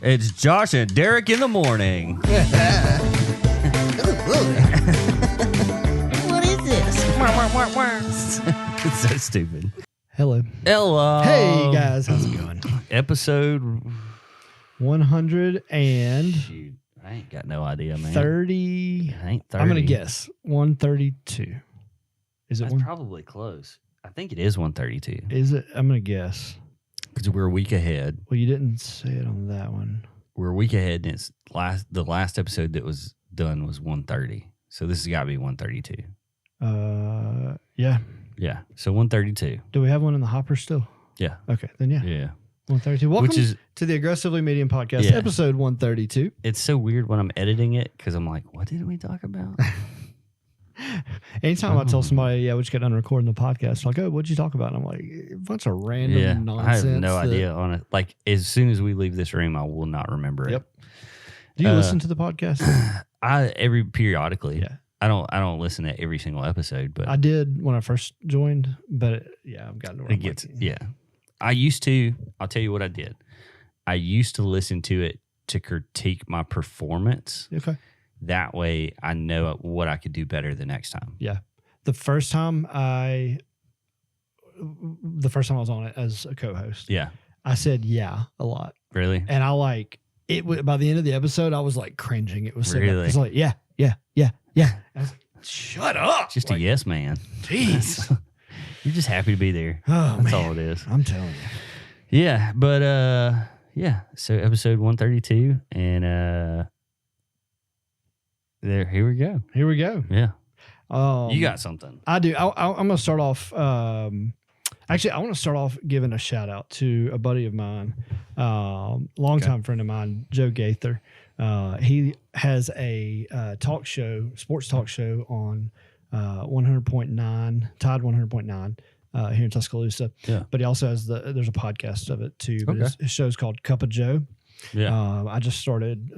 It's Josh and Derek in the morning. What is this? It's so stupid. Hello. Hello. Hey, guys. How's it going? Episode 100 and Shoot, I ain't got no idea, man. 30. I ain't 30. I'm going to guess 132. Is it That's one? probably close. I think it is 132 Is it? I'm going to guess. because we're a week ahead. Well, you didn't say it on that one. We're a week ahead, and it's the last episode that was done was 130. So this has got to be 132. Yeah. Yeah. So 132. Do we have one in the hopper still? Yeah. Okay, then yeah. Yeah. 132. Welcome Which is to the Aggressively Medium Podcast, Yeah. episode 132. it's so weird when I'm editing it because I'm like, what did we talk about? Anytime I tell somebody, yeah, we just got done recording the podcast, like, oh, what'd you talk about? And I'm like, a bunch of random nonsense. I have no idea on it. Like, as soon as we leave this room, I will not remember Yep. it. Do you listen to the podcast? Periodically. Yeah. I don't listen to every single episode, but I did when I first joined, but I've gotten to where it I'm gets like, yeah. I used to. I'll tell you what I did. I used to listen to it to critique my performance. Okay. That way, I know what I could do better the next time. Yeah. The first time I was on it as a co-host, Yeah. I said yeah a lot, Really? and I like it. By the end of the episode, I was like cringing. It was so Really? It's like yeah. I was like, shut up. Just like, a yes man. Jeez. You're just happy to be there. Oh, That's man. all it is. I'm telling you. Yeah, but yeah. So episode 132, and here we go. Here we go. Yeah, Um, you got something. I do. I'm going to start off. Actually, I want to start off giving a shout out to a buddy of mine, longtime friend of mine, Joe Gaither. He has a sports talk show on 100.9, Tide 100.9 here in Tuscaloosa. Yeah. But he also has there's a podcast of it too. But Okay. his show's called Cup of Joe. Yeah. I just started.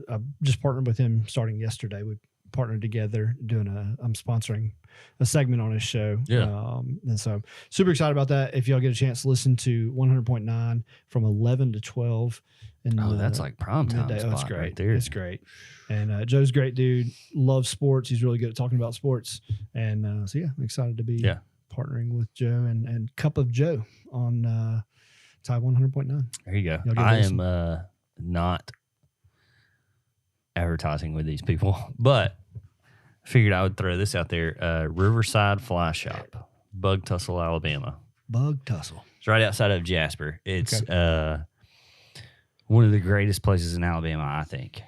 I just partnered with him starting yesterday. We partnered together I'm sponsoring a segment on his show. Yeah. And so I'm super excited about that. If y'all get a chance to listen to 100.9 from 11 to 12. That's like prime time midday. spot It's great. right there. It's great. And Joe's a great dude. Loves sports. He's really good at talking about sports. And so, yeah, I'm excited to be partnering with Joe and Cup of Joe on Tide 100.9. There you go. Y'all give I us am not advertising with these people, but I figured I would throw this out there. Riverside Fly Shop, Bug Tussle, Alabama. Bug Tussle. It's right outside of Jasper. It's one of the greatest places in Alabama, I think.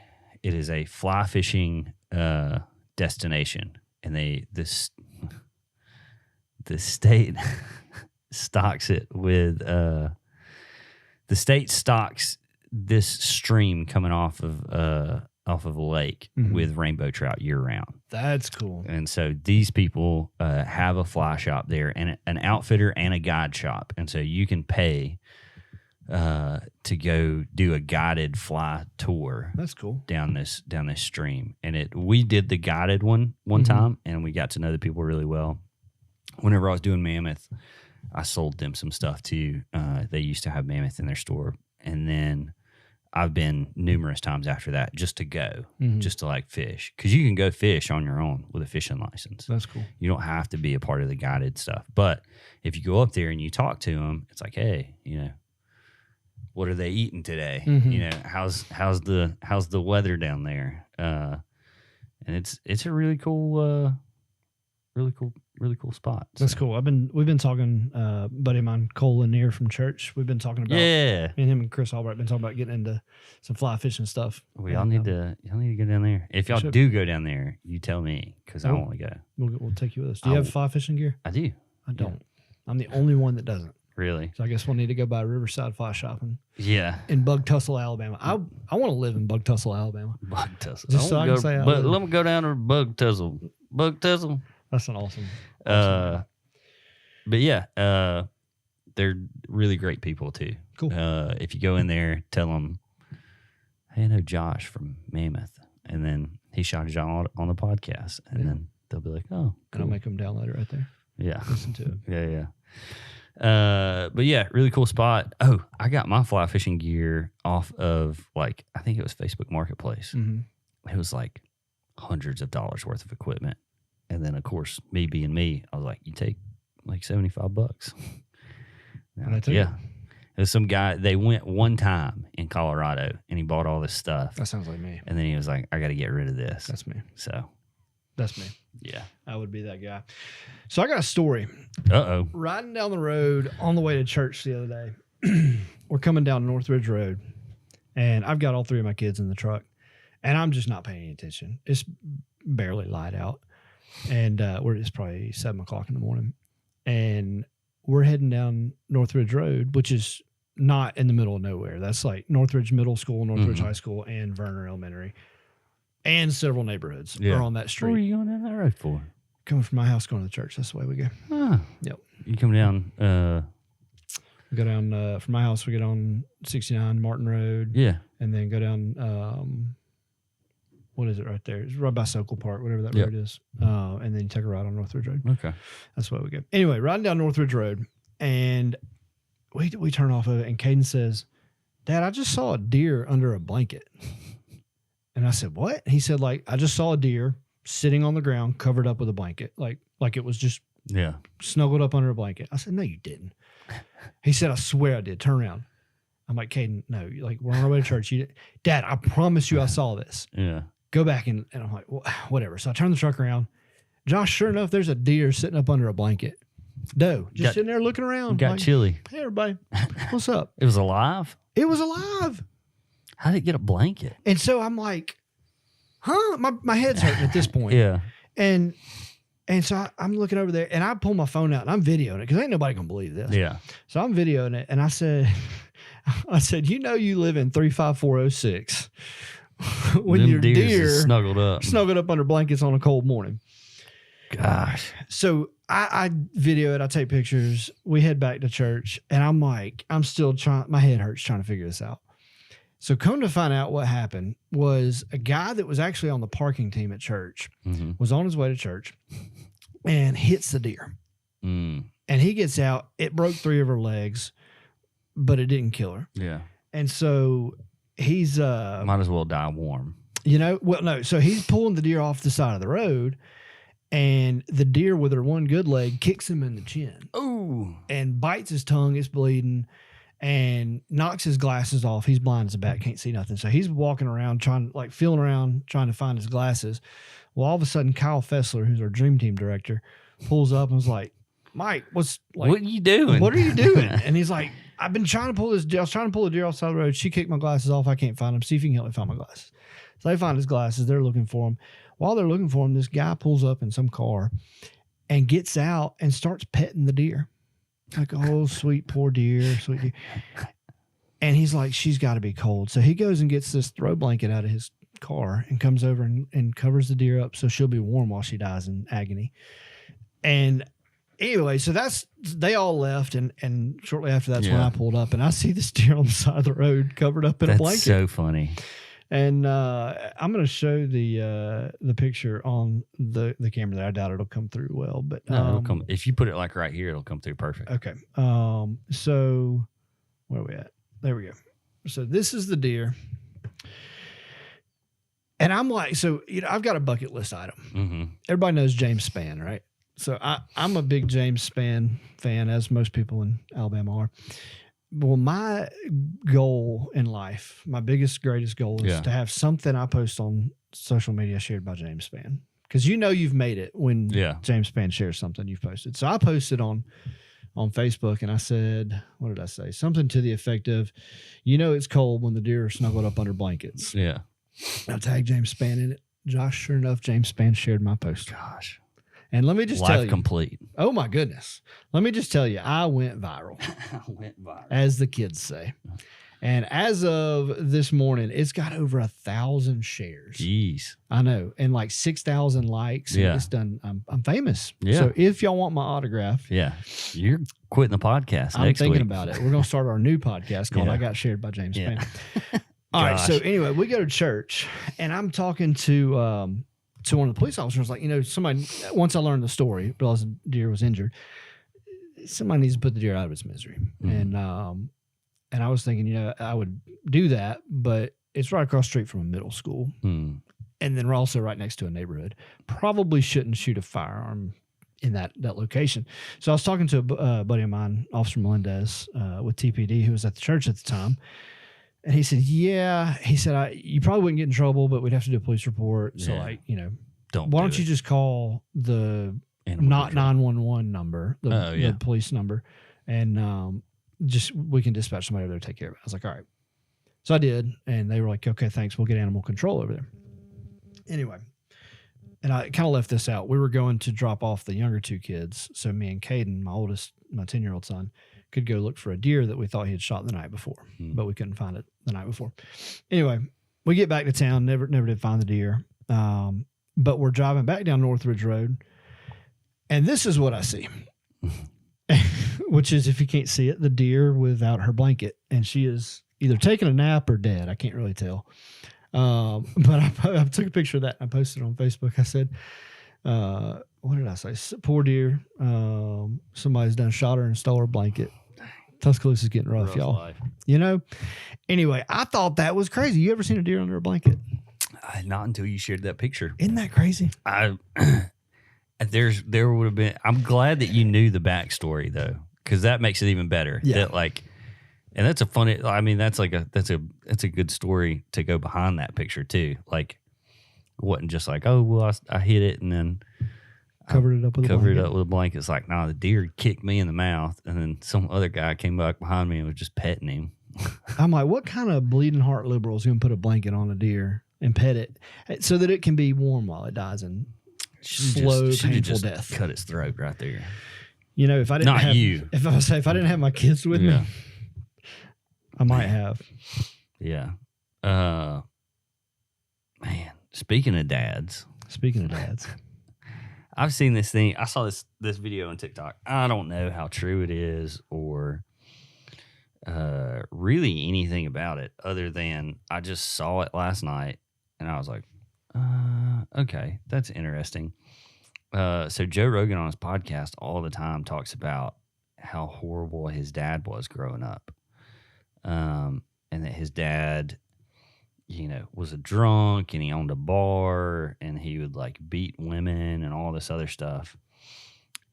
It is a fly fishing destination, and the state stocks it with the state stocks this stream coming off of a lake with rainbow trout year round. That's cool. And so these people have a fly shop there, and an outfitter and a guide shop, and so you can pay to go do a guided fly tour. That's cool. down this stream. And we did the guided one time, and we got to know the people really well. Whenever I was doing Mammoth, I sold them some stuff too. They used to have Mammoth in their store, and then I've been numerous times after that just to go, just to like fish, because you can go fish on your own with a fishing license. That's cool. You don't have to be a part of the guided stuff. But if you go up there and you talk to them, it's like, hey, what are they eating today? How's the weather down there? And it's a really cool spot. That's cool. We've been talking, buddy of mine, Cole Lanier from church. We've been talking about, me and him and Chris Albright been talking about getting into some fly fishing stuff. Y'all need to go down there. If y'all do go down there, you tell me, because I want to go. We'll take you with us. Do you have fly fishing gear? I do. I don't. I'm the only one that doesn't. Really? So I guess we'll need to go by Riverside Fly Shopping. Yeah. In Bug Tussle, Alabama. I want to live in Bug Tussle, Alabama. Bug Tussle. Just so I can say but let me go down to Bug Tussle. Bug Tussle. That's an awesome. But yeah, they're really great people too. Cool. If you go in there, tell them, hey, I know Josh from Mammoth, and then he shouted y'all on the podcast, and then they'll be like, oh, cool. And I'll make them download it right there. Yeah. Listen to it. Yeah. But yeah, really cool spot. Oh, I got my fly fishing gear off of I think it was Facebook Marketplace. Mm-hmm. It was like hundreds of dollars worth of equipment. And then of course, me being me, I was like, you take like $75. Yeah. There's some guy, they went one time in Colorado and he bought all this stuff. That sounds like me. And then he was like, I got to get rid of this. That's me. So that's me. Yeah. I would be that guy. So I got a story. Uh-oh. Riding down the road on the way to church the other day. We're coming down Northridge Road and I've got all three of my kids in the truck and I'm just not paying any attention. It's barely light out. And it's probably 7 o'clock in the morning. And we're heading down Northridge Road, which is not in the middle of nowhere. That's like Northridge Middle School, Northridge High School, and Verner Elementary. And several neighborhoods are on that street. What are you going down that road for? Coming from my house, going to the church. That's the way we go. Ah. Yep. You come down. We go down from my house. We get on 69 Martin Road. Yeah. And then go down. What is it right there? It's right by Sokol Park, whatever that road is. And then you take a ride on Northridge Road. Okay. That's the way we go. Anyway, riding down Northridge Road, and we turn off of it, and Caden says, "Dad, I just saw a deer under a blanket." And I said, "What?" He said, I just saw a deer sitting on the ground covered up with a blanket, like it was just snuggled up under a blanket. I said, "No, you didn't." He said, "I swear I did. Turn around." I'm like, "Caden, no, we're on our way to church. Dad, I promise you I saw this." Yeah. Go back and I'm like, well, whatever. So I turn the truck around. Josh, sure enough, there's a deer sitting up under a blanket. Just sitting there looking around. Got chilly. Hey, everybody. What's up? It was alive? It was alive. How did it get a blanket? And so I'm like, huh? My head's hurting at this point. Yeah. And so I'm looking over there and I pull my phone out and I'm videoing it because ain't nobody going to believe this. Yeah. So I'm videoing it and I said, you live in 35406. When Them your deer snuggled up under blankets on a cold morning. Gosh. So I video it. I take pictures. We head back to church and I'm still my head hurts trying to figure this out. So come to find out what happened was a guy that was actually on the parking team at church was on his way to church and hits the deer. And he gets out. It broke 3 of her legs, but it didn't kill her. Yeah. And so he's might as well die warm. No. So he's pulling the deer off the side of the road, and the deer with her one good leg kicks him in the chin. Ooh. And bites his tongue. It's bleeding, and knocks his glasses off. He's blind as a bat, can't see nothing. So he's walking around feeling around, trying to find his glasses. Well, all of a sudden, Kyle Fessler, who's our dream team director, pulls up and was like, "Mike, what are you doing? What are you doing?" And he's like, I was trying to pull the deer off the side of the road. She kicked my glasses off. I can't find them. See if you can help me find my glasses. So they find his glasses. They're looking for him. While they're looking for him, this guy pulls up in some car and gets out and starts petting the deer. Like, oh, sweet, poor deer, sweet deer. And he's like, she's got to be cold. So he goes and gets this throw blanket out of his car and comes over and covers the deer up so she'll be warm while she dies in agony. And anyway, so they all left, and shortly after that's when I pulled up, and I see this deer on the side of the road covered up in a blanket. That's so funny. And I'm going to show the picture on the camera there. I doubt it'll come through well, but no, it'll come. If you put it like right here, it'll come through perfect. Okay. So where are we at? There we go. So this is the deer. And I'm like, I've got a bucket list item. Mm-hmm. Everybody knows James Spann, right? So I'm a big James Spann fan, as most people in Alabama are. Well, my goal in life, my biggest, greatest goal is to have something I post on social media shared by James Spann. Because you've made it when James Spann shares something you've posted. So I posted on Facebook and I said, what did I say? Something to the effect of, it's cold when the deer are snuggled up under blankets. Yeah. I tagged James Spann in it. Josh, sure enough, James Spann shared my post. Gosh. And let me just tell you. Life complete. Oh, my goodness. Let me just tell you, I went viral. As the kids say. And as of this morning, it's got over 1,000 shares. Jeez. I know. And like 6,000 likes. Yeah. It's done. I'm famous. Yeah. So if y'all want my autograph. Yeah. You're quitting the podcast I'm next week. thinking about it. We're going to start our new podcast called I Got Shared by James Spann. All right. So anyway, we go to church and I'm talking to one of the police officers. Like, somebody, once I learned the story, realized the deer was injured. somebody needs to put the deer out of its misery. And I was thinking, I would do that, but it's right across the street from a middle school. And then we're also right next to a neighborhood. Probably shouldn't shoot a firearm in that location. So I was talking to a buddy of mine, Officer Melendez, with TPD, who was at the church at the time. And he said, you probably wouldn't get in trouble, but we'd have to do a police report. So why don't you just call the not 911 number, the police number, and we can dispatch somebody over there to take care of it. I was like, all right. So I did. And they were like, okay, thanks. We'll get animal control over there. Anyway, and I kind of left this out. We were going to drop off the younger two kids. So me and Caden, my 10-year-old son, could go look for a deer that we thought he had shot the night before, but we couldn't find it the night before. Anyway, we get back to town, never did find the deer. But we're driving back down Northridge Road, and this is what I see, which is, if you can't see it, the deer without her blanket, and she is either taking a nap or dead. I can't really tell. But I took a picture of that and I posted it on Facebook. I said, what did I say? Poor deer. Somebody's done shot her and stole her blanket. Tuscaloosa's getting rough, y'all. Life. Anyway, I thought that was crazy. You ever seen a deer under a blanket? Not until you shared that picture. Isn't that crazy? There would have been. I'm glad that you knew the backstory though, because that makes it even better. Yeah. And that's a funny. I mean, that's a good story to go behind that picture too. Like, it wasn't just like, oh well, I hit it and then covered it up with a blanket. It's like, nah, the deer kicked me in the mouth, and then some other guy came back behind me and was just petting him. I'm like, what kind of bleeding heart liberal is going to put a blanket on a deer and pet it so that it can be warm while it dies in slow, painful death? Cut its throat right there. If I didn't if I didn't have my kids with me, I might have. Yeah. Man, speaking of dads, I've seen this thing. I saw this video on TikTok. I don't know how true it is or really anything about it other than I just saw it last night and I was like, okay, that's interesting. So Joe Rogan on his podcast all the time talks about how horrible his dad was growing up. And that his dad, was a drunk and he owned a bar and he would like beat women and all this other stuff.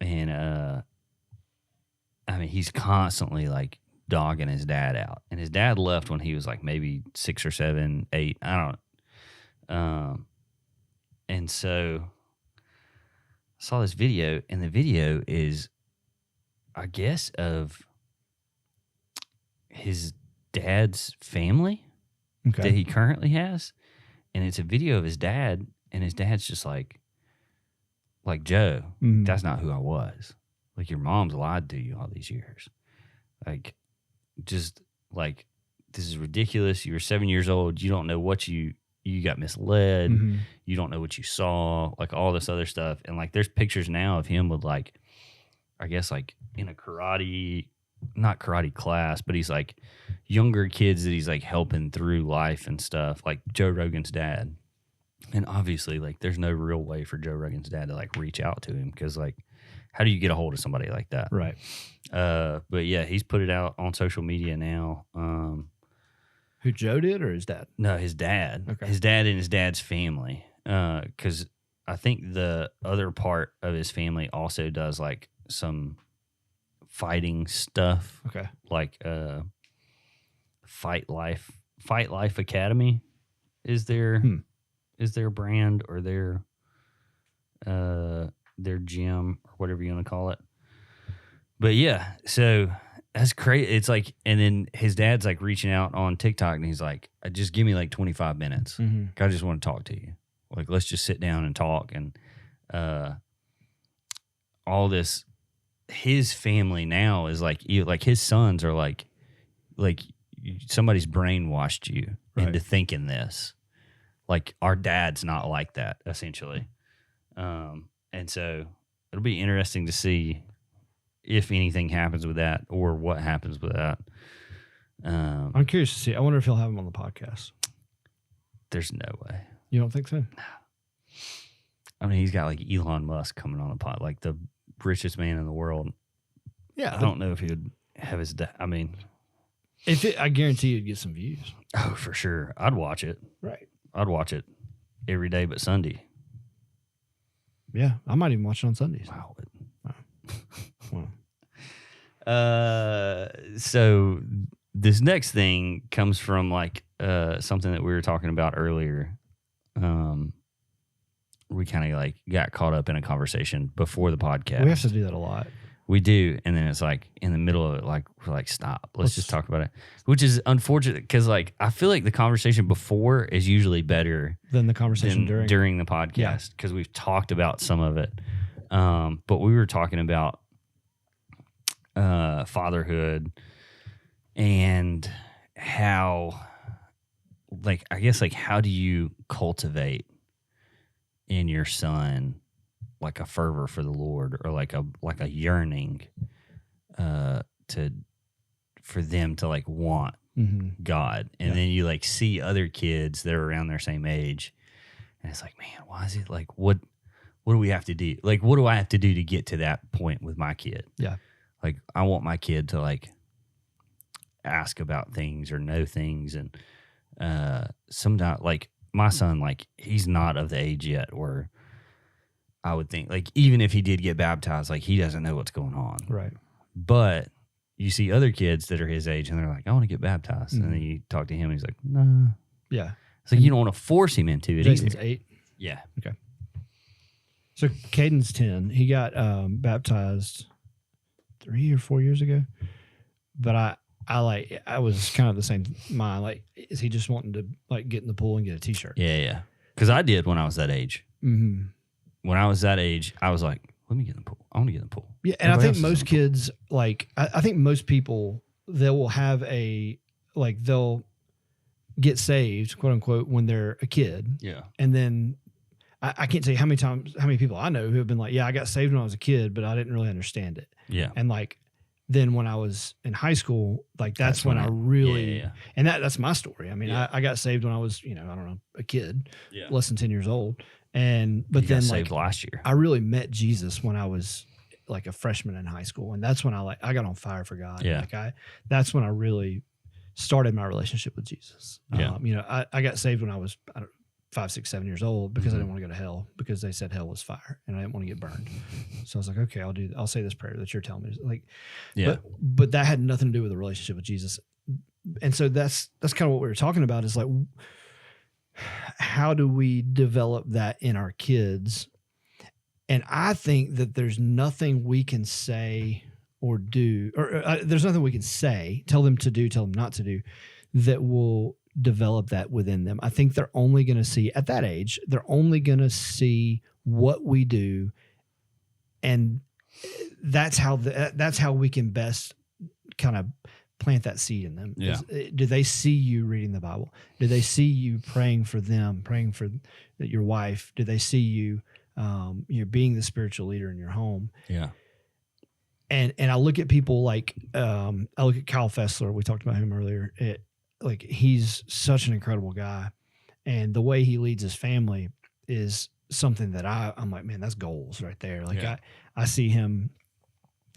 And, I mean, he's constantly like dogging his dad out, and his dad left when he was like maybe 6 or 7, 8. I don't. And so I saw this video, and the video is, I guess, of his dad's family that he currently has, and it's a video of his dad, and his dad's just like Joe, that's not who I was. Like, your mom's lied to you all these years. Like, just like, this is ridiculous. You were 7 years old. You don't know what you got misled. Mm-hmm. You don't know what you saw. Like, all this other stuff. And like, there's pictures now of him with like, I guess like in a not karate class, but he's like younger kids that he's like helping through life and stuff, like Joe Rogan's dad. And obviously, like, there's no real way for Joe Rogan's dad to like reach out to him, because like, how do you get a hold of somebody like that? Right. But yeah, he's put it out on social media now. Who, Joe did, or his dad? No, his dad. Okay. His dad and his dad's family. Because I think the other part of his family also does like some fighting stuff. Okay. Like Fight Life Academy is their brand, or their gym, or whatever you want to call it. But yeah, so that's crazy. It's like, and then his dad's like reaching out on TikTok, and he's like, just give me like 25 minutes. Mm-hmm. I just want to talk to you. Like, let's just sit down and talk. And all this, his family now is like his sons are like somebody's brainwashed you into thinking this. Like, our dad's not like that, essentially. And so it'll be interesting to see if anything happens with that, or what happens with that. I'm curious to see. I wonder if he'll have him on the podcast. There's no way. You don't think so? No. I mean, he's got like Elon Musk coming on the pod, like the richest man in the world, Yeah, I don't know if he would have his. I mean, I guarantee you'd get some views. oh, for sure, I'd watch it. Right. I'd watch it every day but Sunday. Yeah, I might even watch it on Sundays. Wow. Wow. So this next thing comes from like something that we were talking about earlier. We kind of like got caught up in a conversation before the podcast. We have to do that a lot. We do, and then it's like in the middle of it, like we're like, stop. Let's just talk about it, which is unfortunate because like I feel like the conversation before is usually better Then the conversation during the podcast because we've talked about some of it. But we were talking about fatherhood and how, like, I guess, like, how do you cultivate in your son like a fervor for the Lord or like a yearning for them to like want God, and then you like see other kids that are around their same age, and it's like, man, why is it like what do we have to do? Like, what do I have to do to get to that point with my kid? Yeah. Like, I want my kid to like ask about things or know things, and sometimes like my son, like he's not of the age yet where I would think like even if he did get baptized, like he doesn't know what's going on. Right. But you see other kids that are his age and they're like, I want to get baptized. And then you talk to him and he's like, no. Yeah. It's like you don't want to force him into it Jason's either. 8. Yeah. Okay. So Caden's 10. He got baptized 3 or 4 years ago. But I was kind of the same mind. Like, is he just wanting to like get in the pool and get a t-shirt? Yeah. Because I did when I was that age. Mm-hmm. When I was that age, I was like, let me get in the pool. I want to get in the pool. Yeah, and Everybody I think else is most kids, like, I think most people, they will have they'll get saved, quote unquote, when they're a kid. Yeah. And then I can't tell you how many people I know who have been like, yeah, I got saved when I was a kid, but I didn't really understand it. Yeah. And like, then when I was in high school, like that's when I really, and that's my story. I mean, I got saved when I was, I don't know, a kid, less than 10 years old. But you then got like saved last year. I really met Jesus when I was like a freshman in high school. And that's when I got on fire for God. Yeah. Like that's when I really started my relationship with Jesus. Yeah. I got saved when I was 5, 6, 7 years old because I didn't want to go to hell because they said hell was fire and I didn't want to get burned. So I was like, okay, I'll say this prayer that you're telling me. Like, but that had nothing to do with the relationship with Jesus. And so that's kind of what we were talking about is like, how do we develop that in our kids? And I think that there's nothing we can say or do, or there's nothing we can say, tell them to do, tell them not to do, that will develop that within them. I think they're only going to see at that age, they're only going to see what we do. And that's how we can best kind of plant that seed in them. Yeah. Do they see you reading the Bible? Do they see you praying for them, praying for your wife? Do they see you, being the spiritual leader in your home? Yeah. And I look at people like, I look at Kyle Fessler. We talked about him earlier. Like he's such an incredible guy, and the way he leads his family is something that I'm like, man, that's goals right there. Like I see him.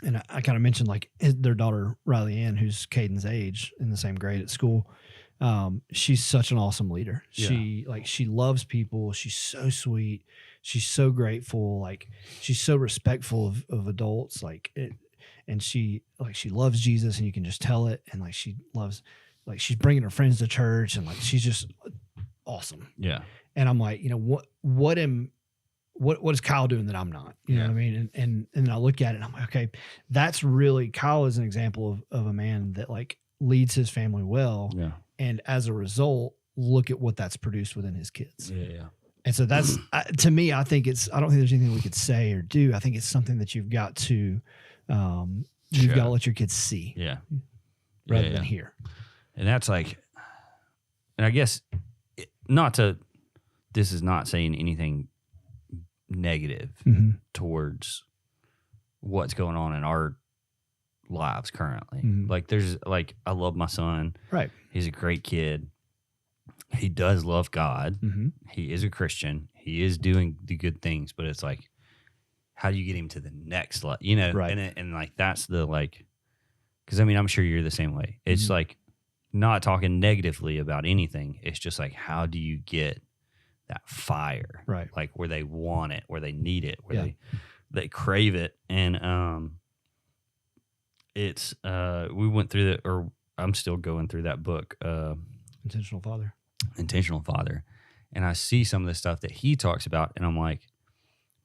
And I kind of mentioned like their daughter, Riley Ann, who's Caden's age in the same grade at school. She's such an awesome leader. Yeah. She loves people. She's so sweet. She's so grateful. Like she's so respectful of adults. And she loves Jesus, and you can just tell it. And like she loves, like she's bringing her friends to church, and like she's just awesome. Yeah. And I'm like, what is Kyle doing that I'm not? You know what I mean? And I look at it and I'm like, okay, that's really, Kyle is an example of a man that like leads his family well. Yeah. And as a result, look at what that's produced within his kids. Yeah. And so that's, to me, I don't think there's anything we could say or do. I think it's something that you've got to let your kids see. Yeah. Rather than hear. And that's like, and I guess this is not saying anything negative towards what's going on in our lives currently. Like there's like, I love my son. Right. He's a great kid. He does love God. He is a Christian. He is doing the good things, but it's like, how do you get him to the next level? You know, Right. and like that's the like, because I mean, I'm sure you're the same way. It's Mhm. like not talking negatively about anything. It's just like, how do you get that fire, Right. like where they want it, where they need it, where Yeah. they crave it, and it's we went through that, or I'm still going through that book, Intentional father. Intentional Father, and I see some of the stuff that he talks about, and I'm like,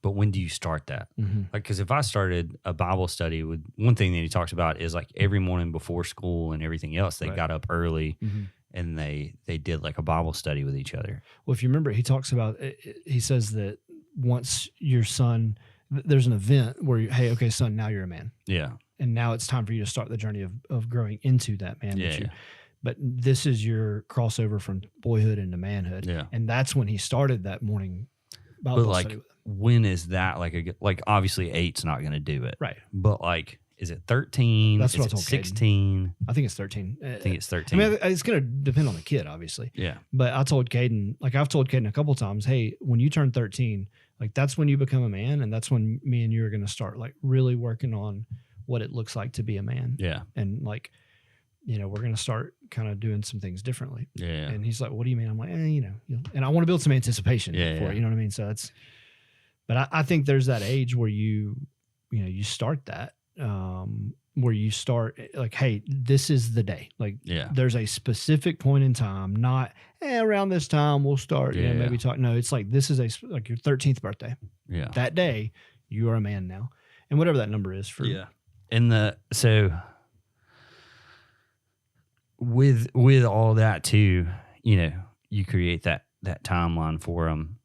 but when do you start that? Mm-hmm. Like, because if I started a Bible study with one thing that he talks about is like every morning before school and everything else, they Right. got up early Mm-hmm. and they did like a Bible study with each other. Well, if you remember, he talks about, he says that once your son, there's an event where, hey, okay, son, now you're a man. Yeah. And now it's time for you to start the journey of growing into that man. Yeah. But this is your crossover from boyhood into manhood. Yeah. And that's when he started that morning Bible But study like, with him. when is that like obviously 8's not going to do it. Right. But like, is it 13? That's is what I it told Caden. 16? I think it's 13. I think it's I 13. mean, it's going to depend on the kid, obviously. Yeah. But I told Caden, like I've told Caden a couple times, hey, when you turn 13, like that's when you become a man. And that's when me and you are going to start like really working on what it looks like to be a man. Yeah. And like, you know, we're going to start kind of doing some things differently. Yeah. And he's like, what do you mean? I'm like, you know, and I want to build some anticipation for Yeah. it. You know what I mean? So that's, but I think there's that age where you start that, where you start like, hey, this is the day. Like, Yeah. there's a specific point in time, not around this time we'll start, Yeah. maybe talk. No, it's like, this is like your 13th birthday. Yeah. That day, you are a man now. And whatever that number is for. Yeah. And so with all that too, you know, you create that timeline for them,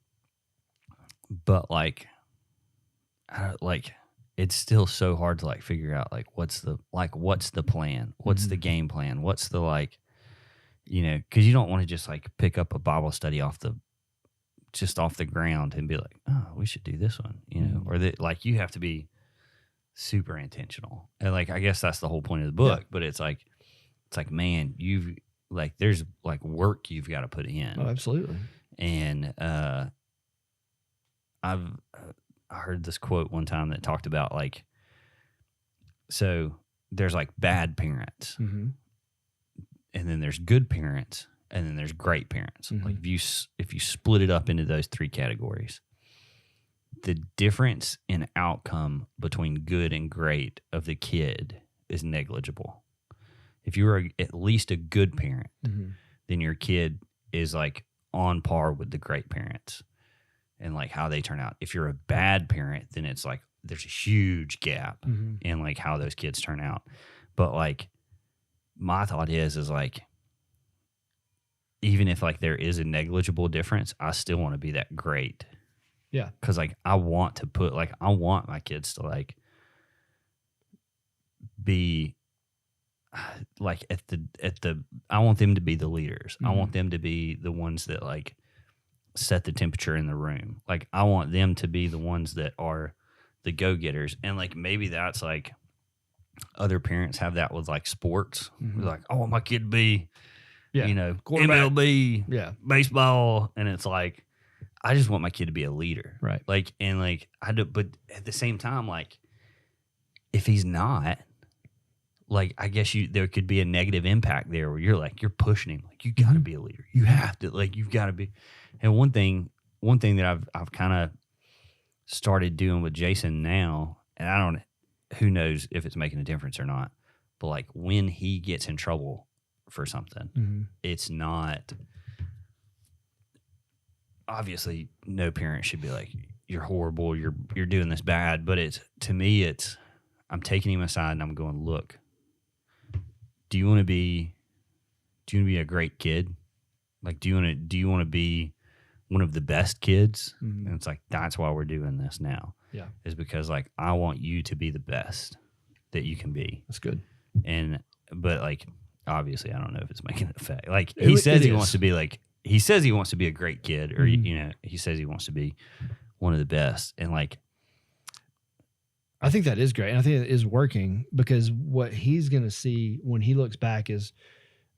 but like it's still so hard to like figure out like what's the plan, what's the game plan, what's the like, you know, because you don't want to just like pick up a Bible study off the ground and be like, oh, we should do this one, you know, or that like you have to be super intentional. And like, I guess that's the whole point of the book, but it's like, man, you've like, there's like work you've got to put in. Oh, absolutely. And I heard this quote one time that talked about like, so there's like bad parents, Mm-hmm. and then there's good parents, and then there's great parents. Mhm. Like if you split it up into those three categories, the difference in outcome between good and great of the kid is negligible. If you are at least a good parent, Mm-hmm. then your kid is like on par with the great parents and like how they turn out. If you're a bad parent, then it's like there's a huge gap Mm-hmm. in like how those kids turn out. But like my thought is like, even if like there is a negligible difference, I still want to be that great. Yeah. Cause like I want my kids to like be like I want them to be the leaders. I want them to be the ones that like set the temperature in the room. Like I want them to be the ones that are the go-getters. And like maybe that's like other parents have that with like sports. Mhm. Like I want my kid to be, Yeah. you know, Quarterback. MLB, Yeah. baseball, and it's like I just want my kid to be a leader. Right. Like and like I do, but at the same time, like if he's not, like I guess there could be a negative impact there where you're pushing him, like you got to be a leader. You have to, like you've got to be. And one thing that I've kind of started doing with Jason now, and who knows if it's making a difference or not, but like when he gets in trouble for something, Mm-hmm. it's not, obviously no parent should be like, you're horrible, you're doing this bad, but to me I'm taking him aside and I'm going, look, do you want to be a great kid? Like, do you want to be one of the best kids? Mm-hmm. And it's like, that's why we're doing this now. Yeah. Is because like, I want you to be the best that you can be. That's good. But like, obviously I don't know if it's making an effect. Like he says he wants to be a great kid, or, Mhm. you know, he says he wants to be one of the best. And like, I think that is great. And I think it is working, because what he's going to see when he looks back is,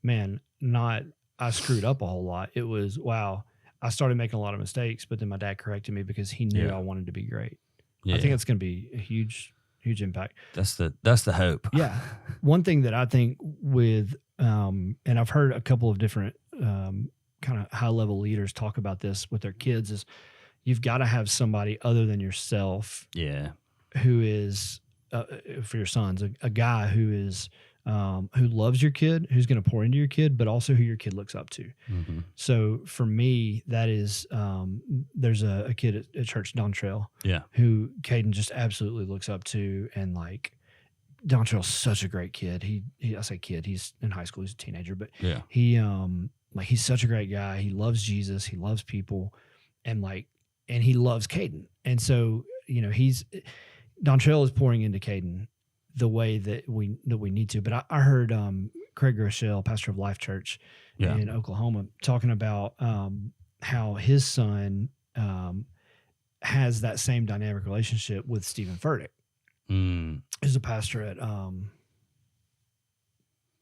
man, not I screwed up a whole lot. It was, wow, I started making a lot of mistakes, but then my dad corrected me because he knew Yeah. I wanted to be great. I think it's going to be a huge impact. That's the hope. Yeah. One thing that I think with, and I've heard a couple of different kind of high level leaders talk about this with their kids, is you've got to have somebody other than yourself. Yeah. Who is, for your sons, a guy who is, who loves your kid, who's going to pour into your kid, but also who your kid looks up to. Mm-hmm. So for me, that is, there's a kid at church, Dontrell, who Caden just absolutely looks up to. And like, Dontrell's such a great kid. I say kid, he's in high school, he's a teenager, but he's such a great guy. He loves Jesus. He loves people, and he loves Caden. And so, Dontrell is pouring into Caden the way that we need to. But I heard Craig Rochelle, pastor of Life Church in Oklahoma, talking about how his son has that same dynamic relationship with Stephen Furtick, who's a pastor at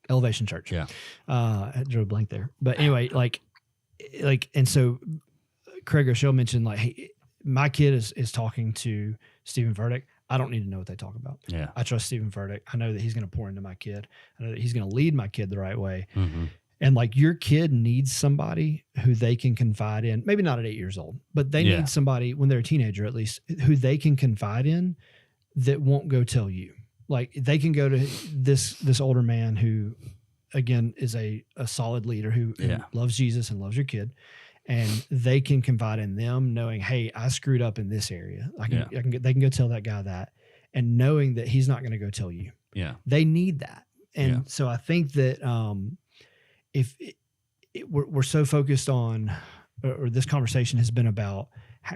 Elevation Church. Yeah, I drew a blank there. But anyway, and so Craig Rochelle mentioned hey, my kid is talking to Stephen Furtick. I don't need to know what they talk about. Yeah, I trust Stephen Furtick. I know that he's going to pour into my kid. I know that he's going to lead my kid the right way. Mm-hmm. And your kid needs somebody who they can confide in. Maybe not at 8 years old, but they need somebody when they're a teenager, at least, who they can confide in that won't go tell you. They can go to this older man who, again, is a solid leader who loves Jesus and loves your kid. And they can confide in them, knowing, hey, I screwed up in this area. They can go tell that guy that, and knowing that he's not going to go tell you. Yeah, they need that. And so I think that if we're so focused on, or this conversation has been about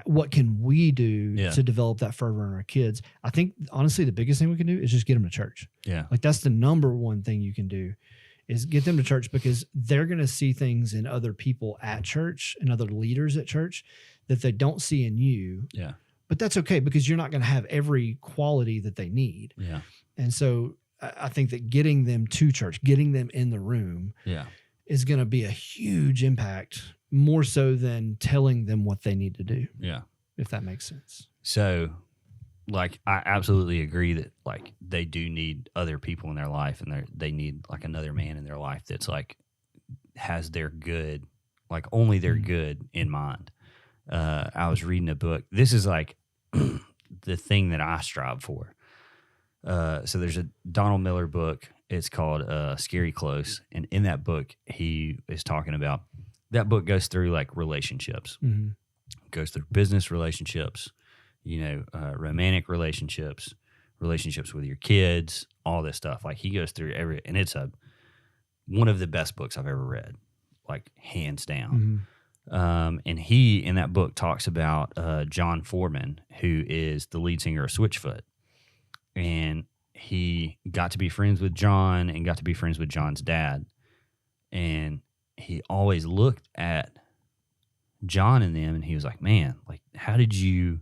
what can we do to develop that fervor in our kids. I think honestly the biggest thing we can do is just get them to church. Yeah, that's the number one thing you can do. Is get them to church, because they're going to see things in other people at church and other leaders at church that they don't see in you. Yeah. But that's okay, because you're not going to have every quality that they need. Yeah. And so I think that getting them to church, getting them in the room is going to be a huge impact, more so than telling them what they need to do. Yeah. If that makes sense. So I absolutely agree that they do need other people in their life, and they need another man in their life that's has their good, only their good in mind. I was reading a book. This is the thing that I strive for. So there's a Donald Miller book. It's called Scary Close. And in that book, he is talking about, that book goes through relationships, goes through business relationships, romantic relationships with your kids, all this stuff. He goes through and it's one of the best books I've ever read, hands down. Mm-hmm. And he, in that book, talks about John Foreman, who is the lead singer of Switchfoot. And he got to be friends with John and got to be friends with John's dad. And he always looked at John and them, and he was like, man, how did you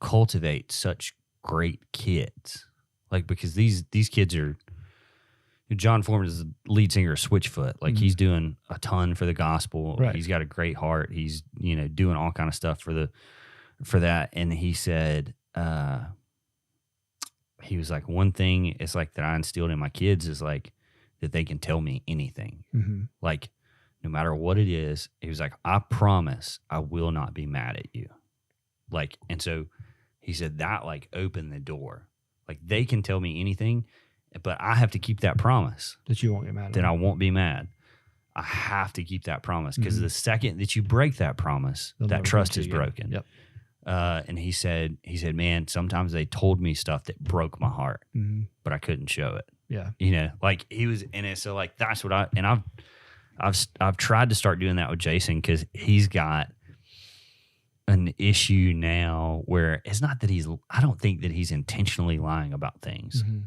cultivate such great kids? Because these kids are, John Foreman is the lead singer of Switchfoot. He's doing a ton for the gospel. Right. He's got a great heart. He's doing all kind of stuff for that. And he said he was one thing is that I instilled in my kids is that they can tell me anything. Mm-hmm. No matter what it is, he was I promise I will not be mad at you. And so he said that opened the door. They can tell me anything, but I have to keep that promise. That you won't get mad at That I won't be mad. I have to keep that promise, because the second that you break that promise, that trust is broken. Yep. And he said, man, sometimes they told me stuff that broke my heart, but I couldn't show it. Yeah. He was in it. So that's what I've tried to start doing that with Jason, because he's got an issue now where it's not that I don't think that he's intentionally lying about things. Mm-hmm.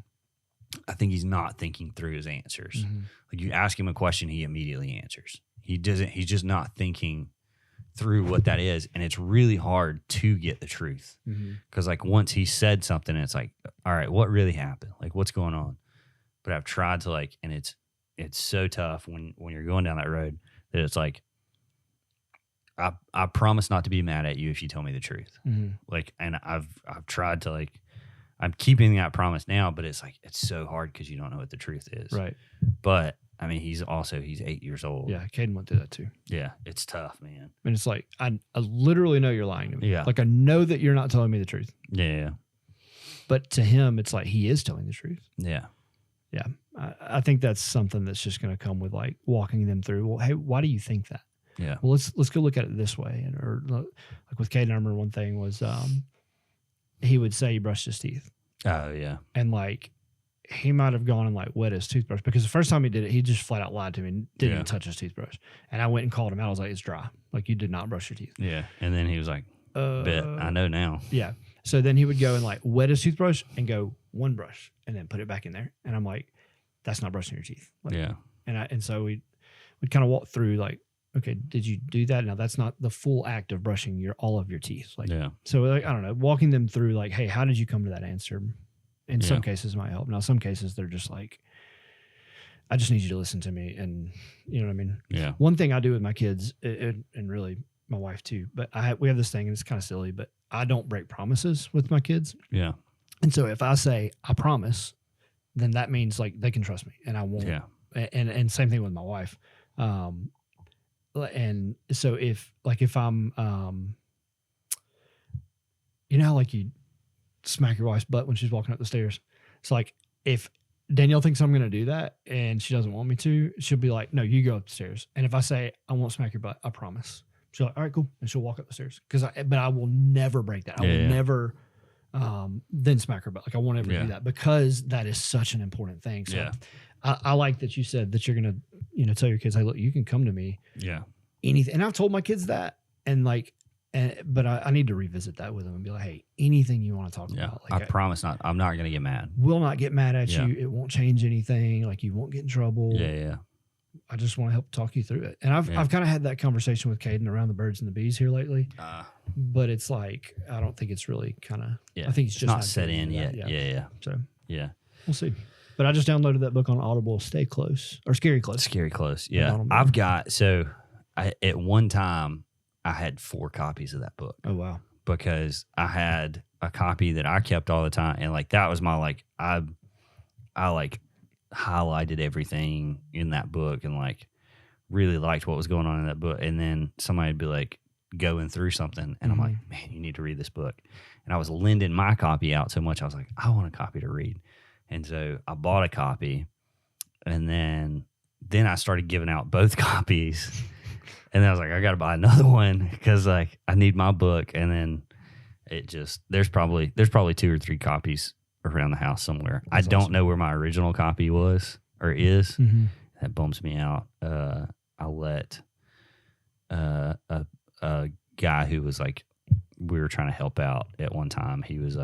I think he's not thinking through his answers. Mm-hmm. You ask him a question, he immediately answers. He's just not thinking through what that is. And it's really hard to get the truth. Because once he said something, it's all right, what really happened? What's going on? But I've tried to and it's so tough when you're going down that road, that it's I promise not to be mad at you if you tell me the truth. Mm-hmm. Like, and I've tried to like, I'm keeping that promise now, but it's like, it's so hard because you don't know what the truth is. Right. But I mean, he's 8 years old. Yeah. Caden went through that too. Yeah. It's tough, man. And it's like, I literally know you're lying to me. Yeah. Like, I know that you're not telling me the truth. Yeah. But to him, it's like he is telling the truth. Yeah. Yeah. I think that's something that's just going to come with like walking them through. Well, hey, why do you think that? Yeah. Well, let's go look at it this way. And or like with Caden, I remember one thing was he would say he brushed his teeth. Oh, yeah. And like he might have gone and like wet his toothbrush because the first time he did it, he just flat out lied to me and didn't even touch his toothbrush. And I went and called him out. I was like, it's dry. Like, you did not brush your teeth. Yeah. And then he was like, bet I know now. Yeah. So then he would go and like wet his toothbrush and go one brush and then put it back in there. And I'm like, that's not brushing your teeth. Like, Yeah. And so we'd kind of walk through like, okay, did you do that? Now that's not the full act of brushing all of your teeth. Like, Yeah. so like, I don't know, walking them through like, hey, how did you come to that answer? In some cases might help. Now, some cases they're just like, I just need you to listen to me. And you know what I mean? Yeah. One thing I do with my kids and really my wife too, but we have this thing and it's kind of silly, but I don't break promises with my kids. Yeah. And so if I say, I promise, then that means like they can trust me and I won't. Yeah. And same thing with my wife. And so if I'm, you know how like you smack your wife's butt when she's walking up the stairs. It's like, if Danielle thinks I'm going to do that and she doesn't want me to, she'll be like, no, you go upstairs. And if I say, I won't smack your butt, I promise. She'll like, all right, cool. And she'll walk up the stairs. But I will never break that. I will never then smack her butt. Like, I won't ever do that because that is such an important thing. So I like that you said that you're going to, tell your kids, hey, look, you can come to me. Yeah. Anything. And I've told my kids that. And like, but I need to revisit that with them and be like, hey, anything you want to talk about. Like, I promise not. I'm not going to get mad. Will not get mad at you. It won't change anything. Like, you won't get in trouble. Yeah. I just want to help talk you through it. And I've kind of had that conversation with Caden around the birds and the bees here lately. But it's like, I don't think it's really kind of, I think it's just not set in yet. Yeah. So yeah, we'll see. But I just downloaded that book on Audible, Stay Close or Scary Close. Scary Close. Yeah. I've got, at one time I had 4 copies of that book. Oh, wow. Because I had a copy that I kept all the time. And like, that was my, like, I like highlighted everything in that book and like really liked what was going on in that book. And then somebody would be like going through something and I'm like, man, you need to read this book. And I was lending my copy out so much. I was like, I want a copy to read. And so I bought a copy and then I started giving out both copies. And then I was like, I got to buy another one because like I need my book. And then it just, there's probably 2 or 3 copies around the house somewhere. That's I don't awesome. know where my original copy was or is. Mm-hmm. That bums me out. I let a guy who was like, we were trying to help out at one time. He was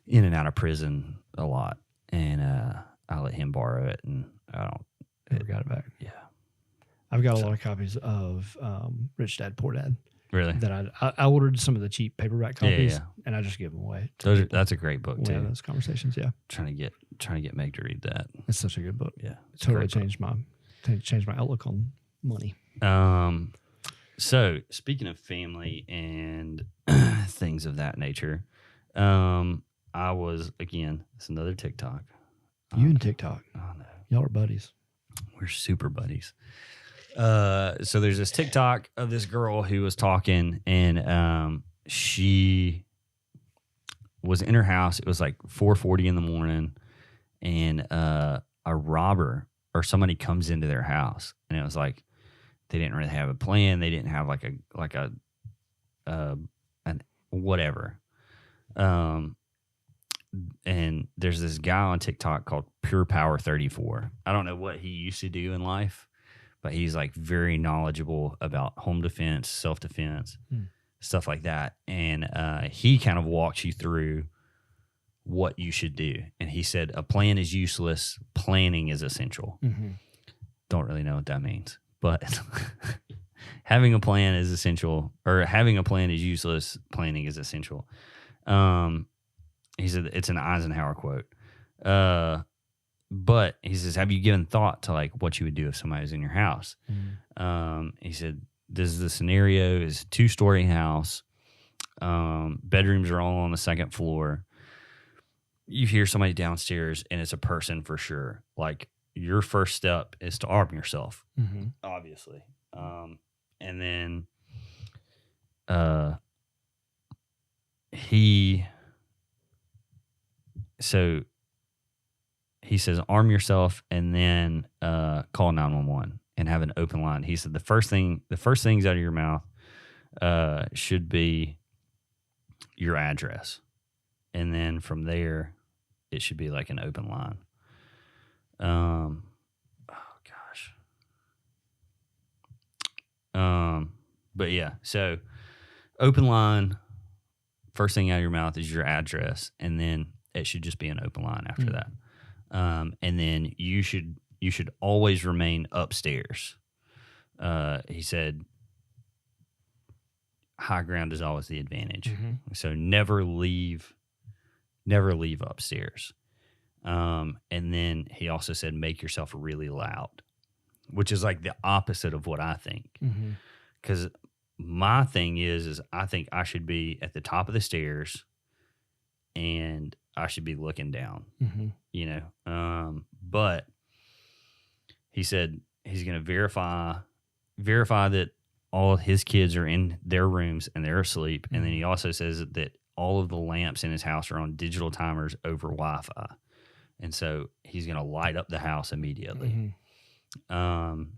in and out of prison a lot, and I let him borrow it, and I don't Never got it back. Yeah, I've got a lot of copies of Rich Dad Poor Dad. Really? That I ordered some of the cheap paperback copies, and I just give them away. That's a great book too. Yeah, those conversations. Yeah, trying to get Meg to read that. it's such a good book. Yeah, It totally changed my outlook on money. So speaking of family and things of that nature, I was again. It's another TikTok. You and TikTok. Oh no, Y'all are buddies. we're super buddies. So there's this TikTok of this girl who was talking, and she was in her house. It was like 4:40 in the morning, and a robber or somebody comes into their house, and it was like they didn't really have a plan. They didn't have like an whatever. And there's this guy on TikTok called Pure Power 34. I don't know what he used to do in life, but he's like very knowledgeable about home defense, self-defense, stuff like that. And he kind of walks you through what you should do. And he said, a plan is useless. Planning is essential. Mm-hmm. Don't really know what that means, but having a plan is essential, or having a plan is useless. Planning is essential. He said it's an Eisenhower quote. But he says, have you given thought to like what you would do if somebody was in your house? Mm-hmm. He said, this is the scenario. It's a 2-story house. Bedrooms are all on the second floor. You hear somebody downstairs, and it's a person for sure. Like, your first step is to arm yourself, obviously. And then he says, arm yourself, and then call 911 and have an open line. He said the first things out of your mouth should be your address, and then from there it should be like an open line. Oh gosh. But yeah, so open line, first thing out of your mouth is your address, and then it should just be an open line after that. And then you should always remain upstairs. He said high ground is always the advantage. So never leave upstairs. And then he also said make yourself really loud, which is like the opposite of what I think. Because my thing is I think I should be at the top of the stairs and I should be looking down, but he said he's going to verify that all of his kids are in their rooms and they're asleep. And then he also says that all of the lamps in his house are on digital timers over Wi-Fi. And so he's going to light up the house immediately. And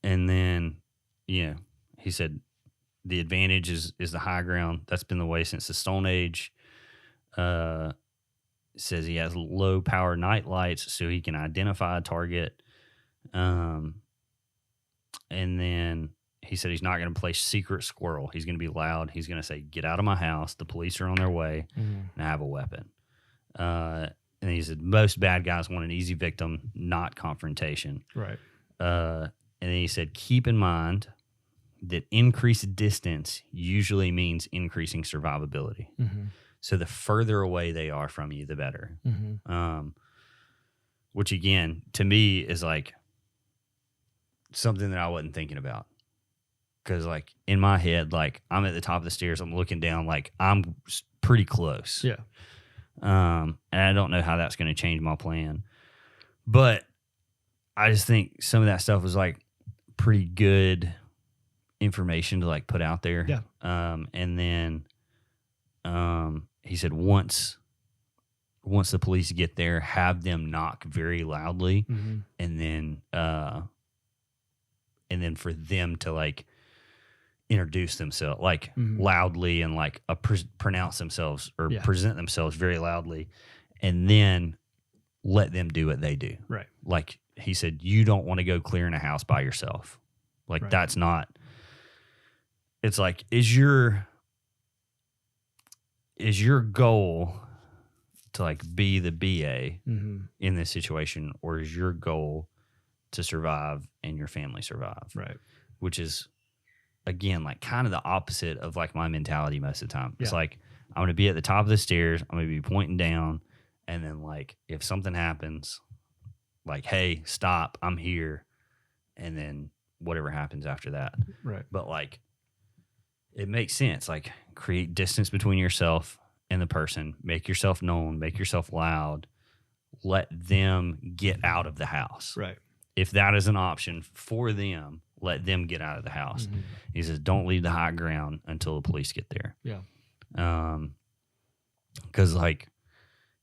then, he said the advantage is the high ground. That's been the way since the Stone Age. Says he has low power night lights so he can identify a target. And then he said he's not going to play secret squirrel. He's going to be loud. He's going to say, get out of my house. The police are on their way and I have a weapon. And he said most bad guys want an easy victim, not confrontation. Right. And then he said, keep in mind that increased distance usually means increasing survivability. So the further away they are from you, the better. Which again, to me, is like something that I wasn't thinking about. Because like in my head, like I'm at the top of the stairs, I'm looking down, like I'm pretty close. Yeah. And I don't know how that's going to change my plan. But I just think some of that stuff was like pretty good information to like put out there. Yeah. And then he said once the police get there, have them knock very loudly, and then for them to like introduce themselves like loudly and like pronounce themselves or present themselves very loudly, and then let them do what they do. Right. Like he said, you don't want to go clearing a house by yourself. Like that's not. It's like is your goal to like be the BA in this situation, or is your goal to survive and your family survive? Right. Which is, again, like kind of the opposite of like my mentality most of the time. It's like, I'm going to be at the top of the stairs. I'm going to be pointing down. And then like, if something happens, like, hey, stop, I'm here. And then whatever happens after that. Right. But like, it makes sense. Like, create distance between yourself and the person. Make yourself known. Make yourself loud. Let them get out of the house. Right. If that is an option for them, let them get out of the house. He says, don't leave the high ground until the police get there. Yeah. Because like,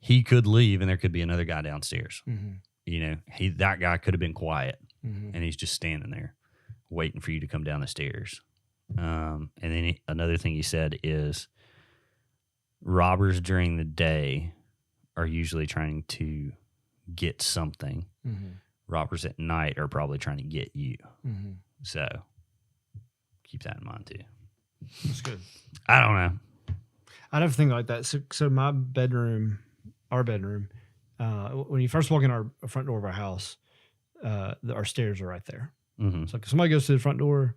he could leave and there could be another guy downstairs. That guy could have been quiet, and he's just standing there waiting for you to come down the stairs. And then another thing he said is robbers during the day are usually trying to get something. Robbers at night are probably trying to get you. So keep that in mind too. That's good. I don't know. I have a thing like that. So my bedroom, our bedroom, when you first walk in our front door of our house, our stairs are right there. So like if somebody goes to the front door,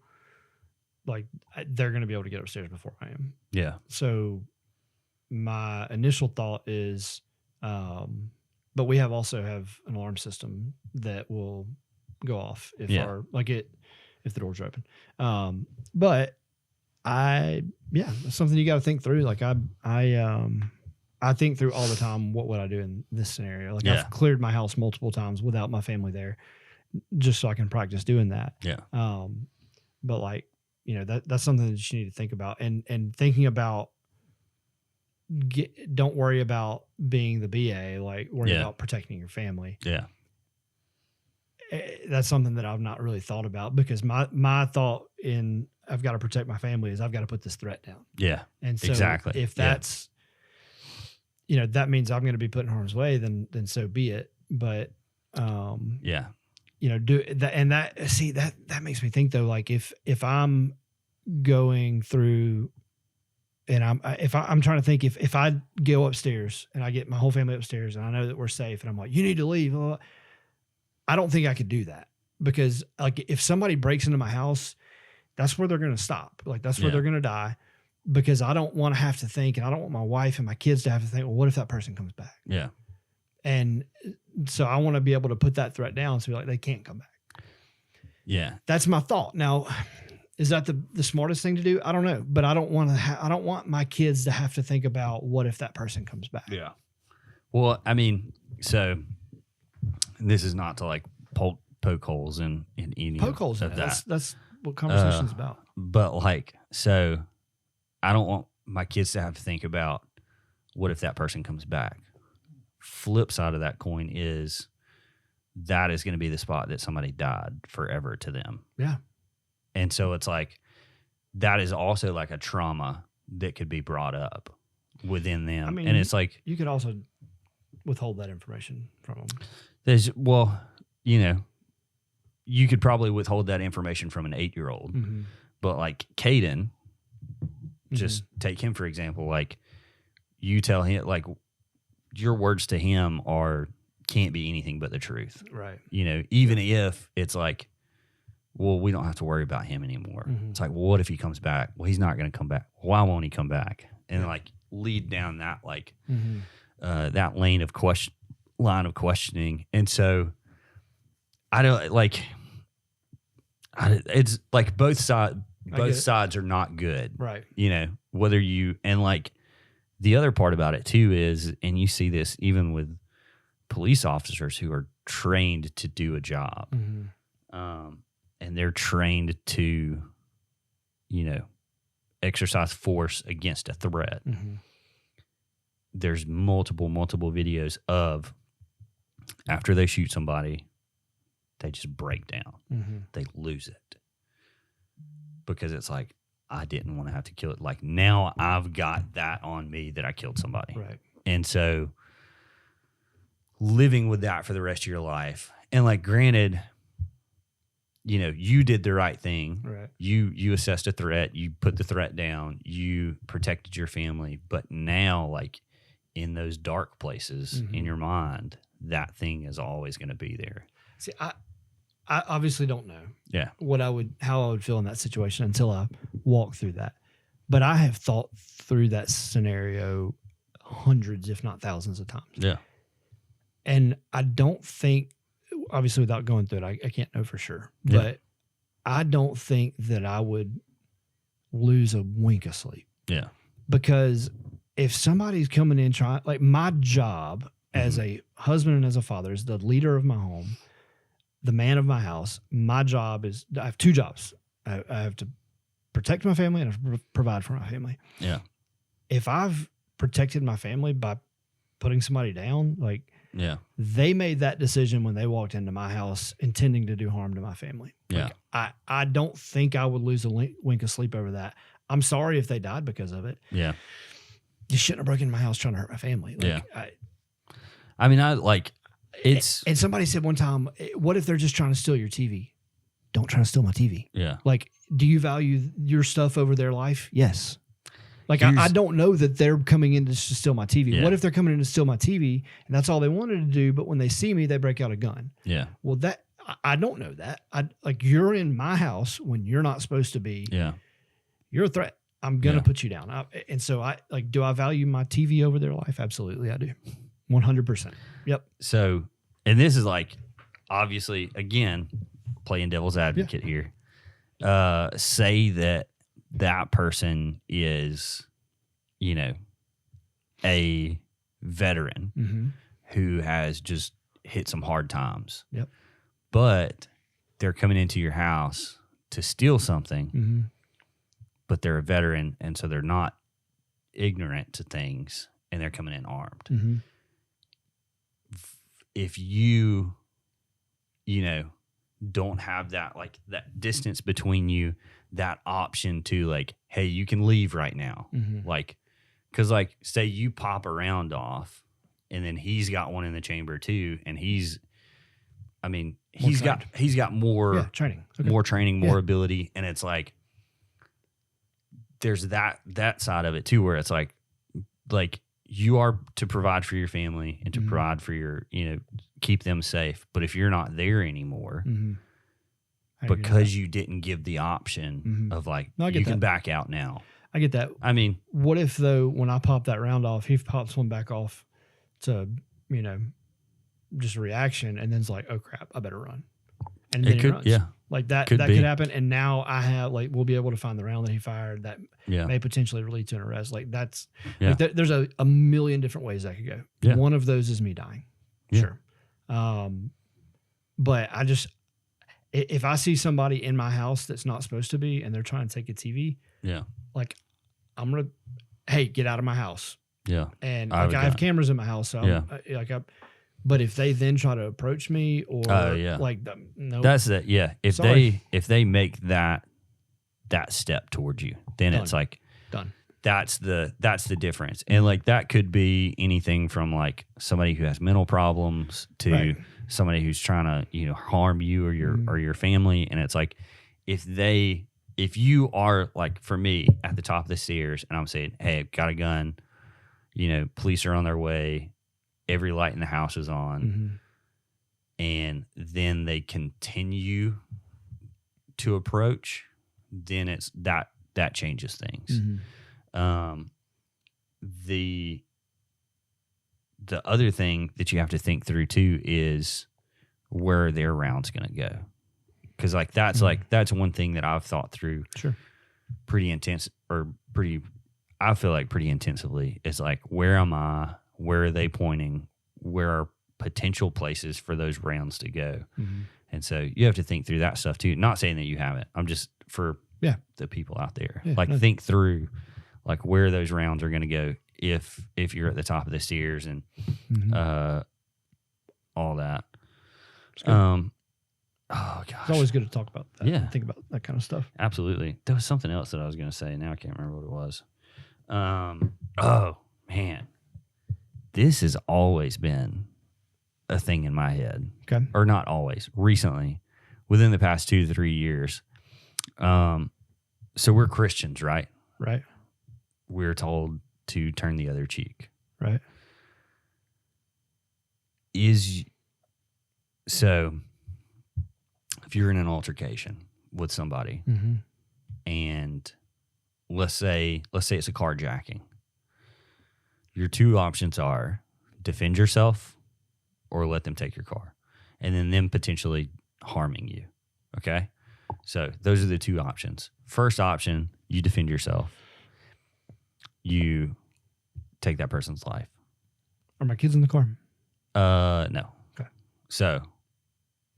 like they're going to be able to get upstairs before I am. Yeah. So my initial thought is, but we also have an alarm system that will go off if if the doors are open. But that's something you got to think through. Like I think through all the time, what would I do in this scenario? Like I've cleared my house multiple times without my family there, just so I can practice doing that. Yeah. But like, that's something that you need to think about, and thinking about, don't worry about being the BA, like worry about protecting your family. Yeah. That's something that I've not really thought about, because my thought in I've got to protect my family is I've got to put this threat down. Yeah. And so exactly. if that's, that means I'm going to be put in harm's way, then so be it. But, do that. And that makes me think though, like if I'm going through and I'm trying to think if I go upstairs and I get my whole family upstairs and I know that we're safe and I'm like, you need to leave. I don't think I could do that, because like if somebody breaks into my house, that's where they're going to stop. Like that's where they're going to die, because I don't want to have to think, and I don't want my wife and my kids to have to think, well, what if that person comes back? Yeah. And so I want to be able to put that threat down, so be like, they can't come back. Yeah. That's my thought. Now, is that the smartest thing to do? I don't know, but I don't want I don't want my kids to have to think about what if that person comes back. Yeah. Well, I mean, so this is not to like poke holes in any poke holes of in that. That's what conversation's about. But like, so I don't want my kids to have to think about what if that person comes back. Flip side of that coin is that is going to be the spot that somebody died forever to them. Yeah. And so it's like, that is also like a trauma that could be brought up within them. I mean, and it's like, you could also withhold that information from them. You could probably withhold that information from an 8-year-old, but like Caden, just take him for example. Like you tell him, like your words to him can't be anything but the truth, right? Even if it's like, well, we don't have to worry about him anymore. It's like, well, what if he comes back? Well, he's not going to come back. Why won't he come back? And like lead down that like that line of questioning. And so I don't like. It's like both sides are not good, right? Whether and like the other part about it too is, and you see this even with police officers who are trained to do a job, and they're trained to, exercise force against a threat. There's multiple videos of after they shoot somebody, they just break down. They lose it. Because it's like, I didn't want to have to kill it. Like now I've got that on me that I killed somebody. Right. And so living with that for the rest of your life. And like, granted, you did the right thing. Right. You assessed a threat. You put the threat down. You protected your family. But now, like in those dark places in your mind, that thing is always going to be there. See, I obviously don't know how I would feel in that situation until I walk through that. But I have thought through that scenario hundreds, if not thousands of times. Yeah. And I don't think, obviously without going through it, I can't know for sure. Yeah. But I don't think that I would lose a wink of sleep. Yeah. Because if somebody's coming in trying, like my job as a husband and as a father, as the leader of my home, the man of my house, my job is, I have two jobs. I have to protect my family and I have to provide for my family. Yeah. If I've protected my family by putting somebody down, like they made that decision when they walked into my house intending to do harm to my family. Yeah. Like, I don't think I would lose a wink of sleep over that. I'm sorry if they died because of it. Yeah. You shouldn't have broken into my house trying to hurt my family. Like, I mean, I like it's. And somebody said one time, what if they're just trying to steal your TV? Don't try to steal my TV. Yeah. Like, do you value your stuff over their life? Yes. Like, I don't know that they're coming in to steal my TV. Yeah. What if they're coming in to steal my TV and that's all they wanted to do, but when they see me, they break out a gun? Yeah. Well, I don't know that. Like, you're in my house when you're not supposed to be. Yeah. You're a threat. I'm going to put you down. And so do I value my TV over their life? Absolutely, I do. 100%. Yep. So, and this is like, obviously, again, playing devil's advocate here. say that person is, a veteran Mm-hmm. who has just hit some hard times. Yep. But they're coming into your house to steal something, Mm-hmm. but they're a veteran, and so they're not ignorant to things, and they're coming in armed. Mm-hmm. If you don't have that distance between you, that option to hey, you can leave right now. Mm-hmm. Because say you pop a round off, and then he's got one in the chamber too, and he's got more training, okay. more training, more ability, and it's there's that side of it too, where it's like you are to provide for your family and to Mm-hmm. provide for your keep them safe. But if you're not there anymore, Mm-hmm. How do you do because you didn't give the option Mhm. of No, I you get can that. back out now. I get that. I mean, What if though, when I pop that round off, he pops one back off to, just a reaction, and then's like, oh crap, I better run. And then it he could, runs. yeah, Like that Could that be. could happen. And now I have we'll be able to find the round that he fired that yeah, may potentially lead to an arrest. That's Yeah. there's a million different ways that could go. Yeah. One of those is me dying. Yeah. Sure. But if I see somebody in my house that's not supposed to be, and they're trying to take a TV, yeah, I'm gonna, hey, get out of my house. yeah, And I I would have go. cameras in my house, so Yeah. but if they then try to approach me or Oh, yeah. no, That's that. Yeah, Sorry. if they make that step towards you, then Done. it's done. that's the difference. And that could be anything from somebody who has mental problems to Right. somebody who's trying to harm you or your family. And it's if you are for me at the top of the stairs and I'm saying, hey, I've got a gun, police are on their way, every light in the house is on, Mm-hmm. and then they continue to approach, then it's that changes things. Mm-hmm. The other thing that you have to think through too is where their round's going to go, because that's one thing that I've thought through Sure. pretty intense I feel pretty intensively. Is where am I? Where are they pointing? Where are potential places for those rounds to go? Mm-hmm. And so you have to think through that stuff too. Not saying that you haven't. I'm just for the people out there. Yeah, no. Think through where those rounds are going to go if you're at the top of the stairs and Mm-hmm. all that. It's good. Oh gosh. It's always good to talk about that. Yeah. And think about that kind of stuff. Absolutely. There was something else that I was going to say. Now I can't remember what it was. Oh man, this has always been a thing in my head. Okay. Or not always. Recently, within the past 2 to 3 years. So we're Christians, right? Right. We're told to turn the other cheek. Right. So if you're in an altercation with somebody, Mm-hmm. and let's say it's a carjacking, your two options are defend yourself or let them take your car, and then them potentially harming you. Okay? So those are the two options. First option, you defend yourself. You take that person's life. Are my kids in the car? No. Okay. So,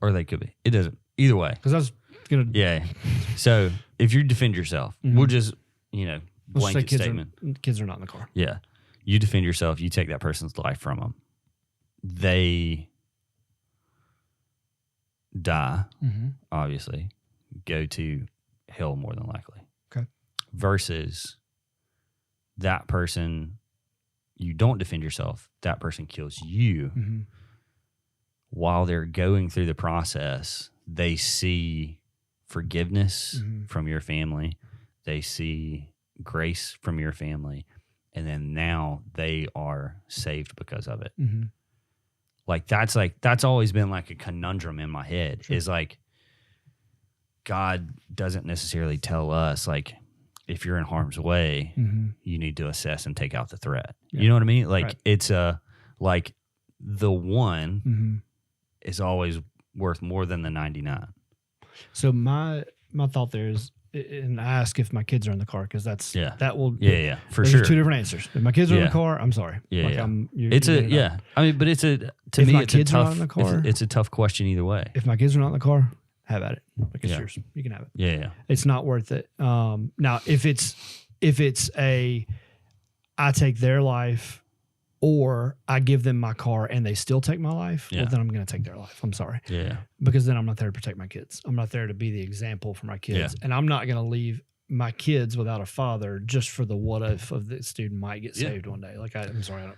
or they could be. It doesn't. Either way. Because I was gonna. Yeah. So if you defend yourself, Mhm. we'll just, Let's blanket say statement. kids are not in the car. Yeah. You defend yourself. You take that person's life from them. They die, Mm-hmm. obviously, go to hell more than likely. Okay. Versus that person, you don't defend yourself. That person kills you. Mm-hmm. While they're going through the process, they see forgiveness Mhm. from your family. They see grace from your family. And then now they are saved because of it. Mm-hmm. That's always been a conundrum in my head. Sure. Is God doesn't necessarily tell us if you're in harm's way, Mm-hmm. you need to assess and take out the threat. Yeah. You know what I mean? Right. It's the one Mm-hmm. is always worth more than the 99. So my my thought there is, and ask if my kids are in the car, because that will for those sure. are two different answers. If my kids are in Yeah. the car, I'm sorry. Yeah, like yeah. you're It's getting it a up. I mean, but it's a to If me my it's a kids are not tough in the car- it's a tough question either way. If my kids are not in the car, have at it. Like it's Yeah. yours. You can have it. Yeah. It's not worth it. Now if it's a I take their life or I give them my car and they still take my life, Yeah. well then I'm going to take their life. I'm sorry. Yeah. Because then I'm not there to protect my kids. I'm not there to be the example for my kids. And I'm not going to leave my kids without a father just for the what if of this dude might get saved one day. Like I'm sorry.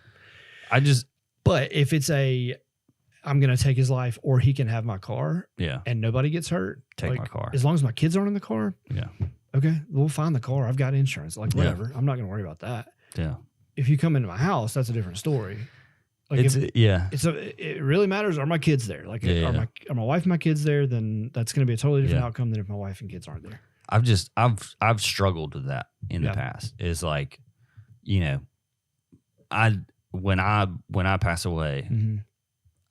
But if it's I'm going to take his life or he can have my car and nobody gets hurt. Take my car. As long as my kids aren't in the car. Yeah. Okay. We'll find the car. I've got insurance. Like whatever. I'm not going to worry about that. Yeah. If you come into my house, that's a different story. Like it really matters. Are my kids there? Like are my wife and my kids there? Then that's going to be a totally different outcome than if my wife and kids aren't there. I've struggled with that in the past. Is like, when I pass away,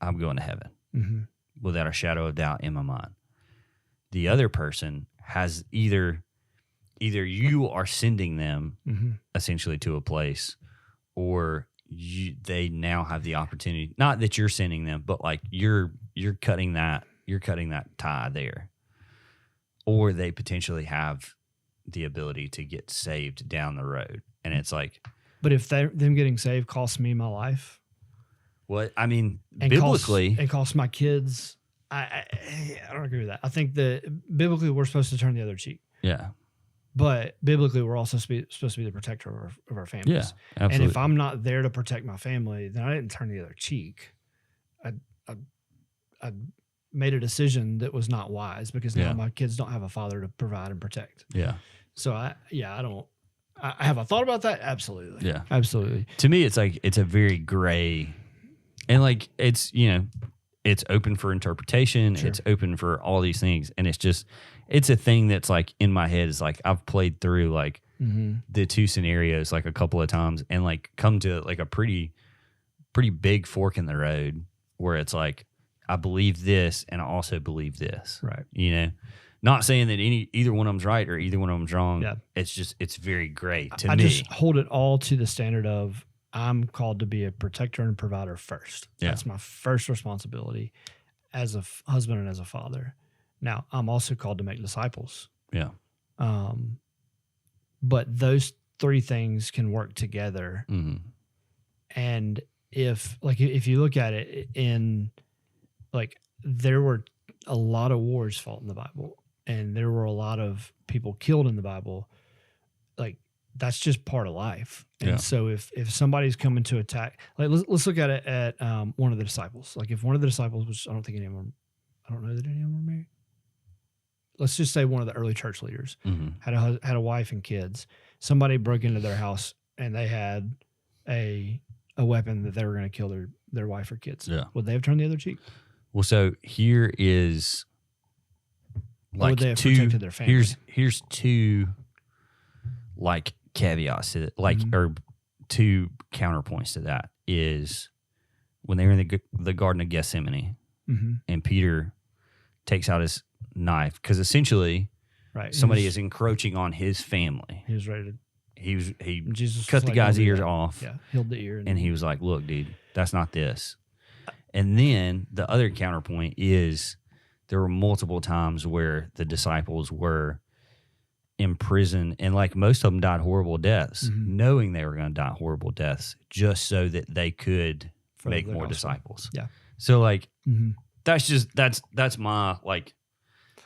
I'm going to heaven without a shadow of doubt in my mind. The other person has either you are sending them essentially to a place, or they now have the opportunity. Not that you're sending them, but like you're cutting that tie there, or they potentially have the ability to get saved down the road. And it's like, but if them getting saved costs me my life, what I mean, and biblically, costs my kids, I don't agree with that. I think that biblically we're supposed to turn the other cheek. Yeah. But biblically, we're also supposed to be the protector of our families. Yeah, absolutely. And if I'm not there to protect my family, then I didn't turn the other cheek. I made a decision that was not wise, because now my kids don't have a father to provide and protect. Yeah. So I have a thought about that. Absolutely. Yeah. Absolutely. To me, it's like it's a very gray, and like it's it's open for interpretation. Sure. It's open for all these things, and it's a thing that's like in my head. Is like I've played through like the two scenarios like a couple of times, and like come to like a pretty big fork in the road where it's like I believe this and I also believe this. Right. Not saying that either one of them's right or either one of them's wrong. Yeah. It's very gray to me. I just hold it all to the standard of I'm called to be a protector and provider first. Yeah. That's my first responsibility as a husband and as a father. Now, I'm also called to make disciples. Yeah. But those three things can work together. Mm-hmm. And if you look at it there were a lot of wars fought in the Bible, and there were a lot of people killed in the Bible. Like that's just part of life. And so if somebody's coming to attack, like let's look at it at one of the disciples. Like if one of the disciples, which I don't know that any of them were married. Let's just say one of the early church leaders had a wife and kids. Somebody broke into their house and they had a weapon that they were going to kill their wife or kids. Yeah. Would they have turned the other cheek? Well, so here is Or would they have protected their family? Here's two like caveats to it, like or two counterpoints to that is when they were in the Garden of Gethsemane and Peter takes out his knife because essentially somebody is encroaching on his family. He was ready to. Jesus cut the guy's ears off. Yeah, healed the ear, and he was like, "Look, dude, that's not this." And then the other counterpoint is there were multiple times where the disciples were imprisoned, and like most of them died horrible deaths, knowing they were going to die horrible deaths, just so that they could make more disciples. Yeah. So like that's my like.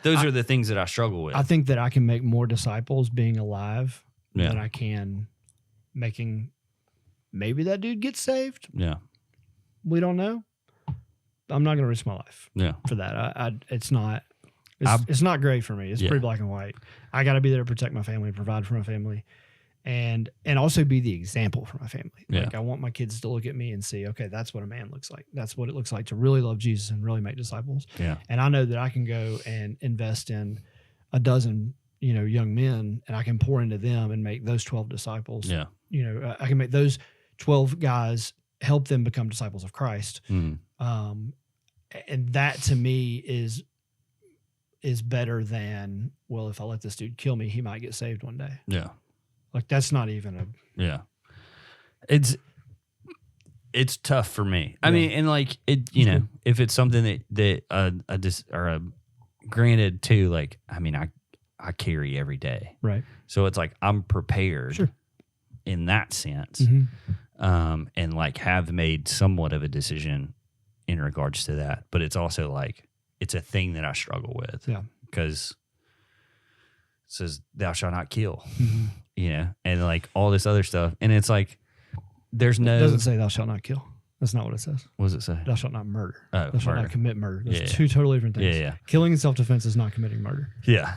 Those are the things that I struggle with. I think that I can make more disciples being alive than I can making maybe that dude gets saved. Yeah. We don't know. I'm not going to risk my life for that. It's not great for me. It's pretty black and white. I got to be there to protect my family, provide for my family, and also be the example for my family. Yeah. Like I want my kids to look at me and see, okay, that's what a man looks like. That's what it looks like to really love Jesus and really make disciples. Yeah. And I know that I can go and invest in a dozen, young men, and I can pour into them and make those 12 disciples. Yeah. I can make those 12 guys, help them become disciples of Christ. Mm. And that to me is is better than, well, if I let this dude kill me, he might get saved one day. Yeah. Like that's not even a. Yeah. It's tough for me. I Yeah. mean, and like it, you know, if it's something that granted too, like, I mean, I carry every day. Right. So it's like, I'm prepared Sure. in that sense. Mm-hmm. And like have made somewhat of a decision in regards to that. But it's also like, it's a thing that I struggle with. Yeah. Because it says, thou shalt not kill, Mm-hmm. you know, and like all this other stuff. And it's like, there's no. It doesn't say thou shalt not kill. That's not what it says. What does it say? Thou shalt not murder. Oh, Thou shalt murder. not commit murder. Those Yeah, are two totally different things. Yeah. Killing in self-defense is not committing murder. Yeah.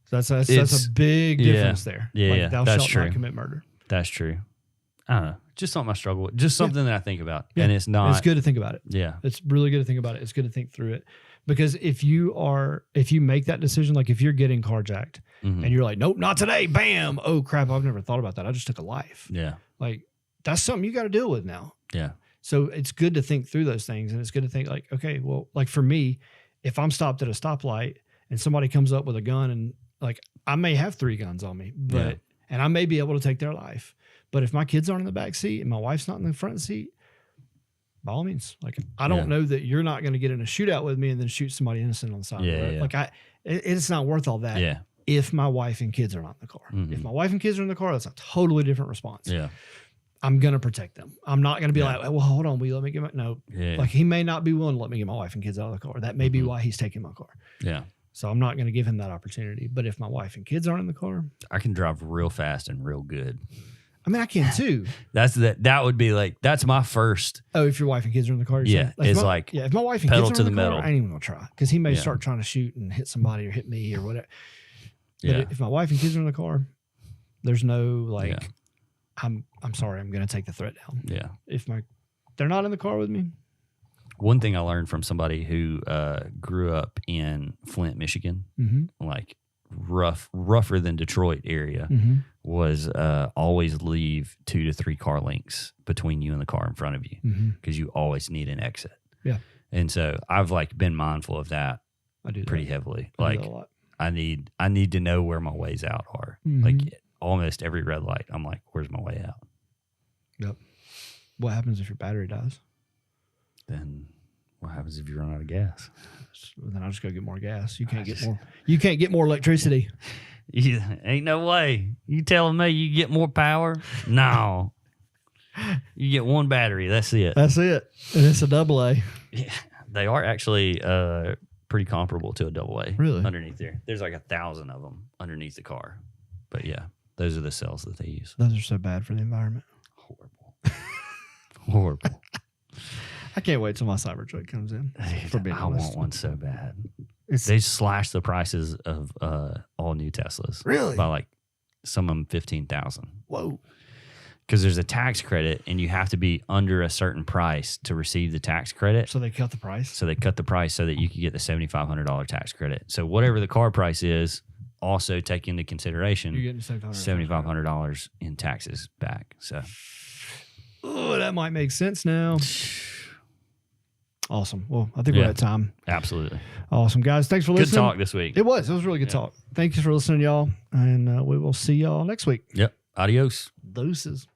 So that's a big difference there. Yeah, like, yeah, thou that's shalt true. not commit murder. That's true. I don't know. Just something I struggle with. Just something that I think about. Yeah. And it's not. It's good to think about it. Yeah. It's really good to think about it. It's good to think through it. Because if you make that decision, like if you're getting carjacked Mhm. and you're like, nope, not today, bam. Oh crap, I've never thought about that. I just took a life. Yeah. Like that's something you got to deal with now. Yeah. So it's good to think through those things. And it's good to think like, okay, well, like for me, if I'm stopped at a stoplight and somebody comes up with a gun and like, I may have 3 guns on me, but, and I may be able to take their life. But if my kids aren't in the back seat and my wife's not in the front seat, by all means, like I don't know that you're not going to get in a shootout with me and then shoot somebody innocent on the side of the road. Yeah. Like it's not worth all that. Yeah. If my wife and kids are not in the car. Mhm. If my wife and kids are in the car, that's a totally different response. Yeah. I'm going to protect them. I'm not going to be like, well, hold on. Will you let me get my, no. Yeah. Like he may not be willing to let me get my wife and kids out of the car. That may be why he's taking my car. Yeah. So I'm not going to give him that opportunity. But if my wife and kids aren't in the car, I can drive real fast and real good. I mean, I can too. That would be like, that's my first. Oh, if your wife and kids are in the car, you're Yeah. saying? It's if my wife and pedal kids are to in the the car, metal. I ain't even going to try because he may Yeah. start trying to shoot and hit somebody or hit me or whatever. But Yeah. if my wife and kids are in the car, there's no like, Yeah. I'm sorry, I'm going to take the threat down. Yeah. If they're not in the car with me, One thing I learned from somebody who grew up in Flint, Michigan, like rougher than Detroit area, was always leave 2 to 3 car lengths between you and the car in front of you because you always need an exit. Yeah. And so I've like been mindful of that I do that. pretty heavily. I do Like that a lot. I need to know where my ways out are. Like almost every red light, I'm like, where's my way out? Yep. What happens if your battery dies? Then what happens if you run out of gas? Then I'll just go get more gas. You can't get more. You can't get more electricity. Ain't no way. You telling me you get more power? No. You get one battery. That's it. That's it. And it's a AA. Yeah, they are actually pretty comparable to a AA. Really? Underneath there. There's like 1,000 of them underneath the car. But yeah, those are the cells that they use. Those are so bad for the environment. Horrible. Horrible. I can't wait till my Cybertruck comes in. For being I honest. want one so bad. It's, They slashed the prices of all new Teslas. Really? By like some of them 15,000. whoa. Because there's a tax credit and you have to be under a certain price to receive the tax credit. So they cut the price. So they cut the price so that you could get the $7,500 tax credit. So whatever the car price is, also take into consideration You're getting $7,500 in taxes back. So Oh, that might make sense now. Awesome. Well, I think we're Yeah. at time. absolutely. Awesome, guys. Thanks for Good listening. talk this week. It was really good talk. Thank you for listening, y'all. And we will see y'all next week. Yep. Adios. Deuces.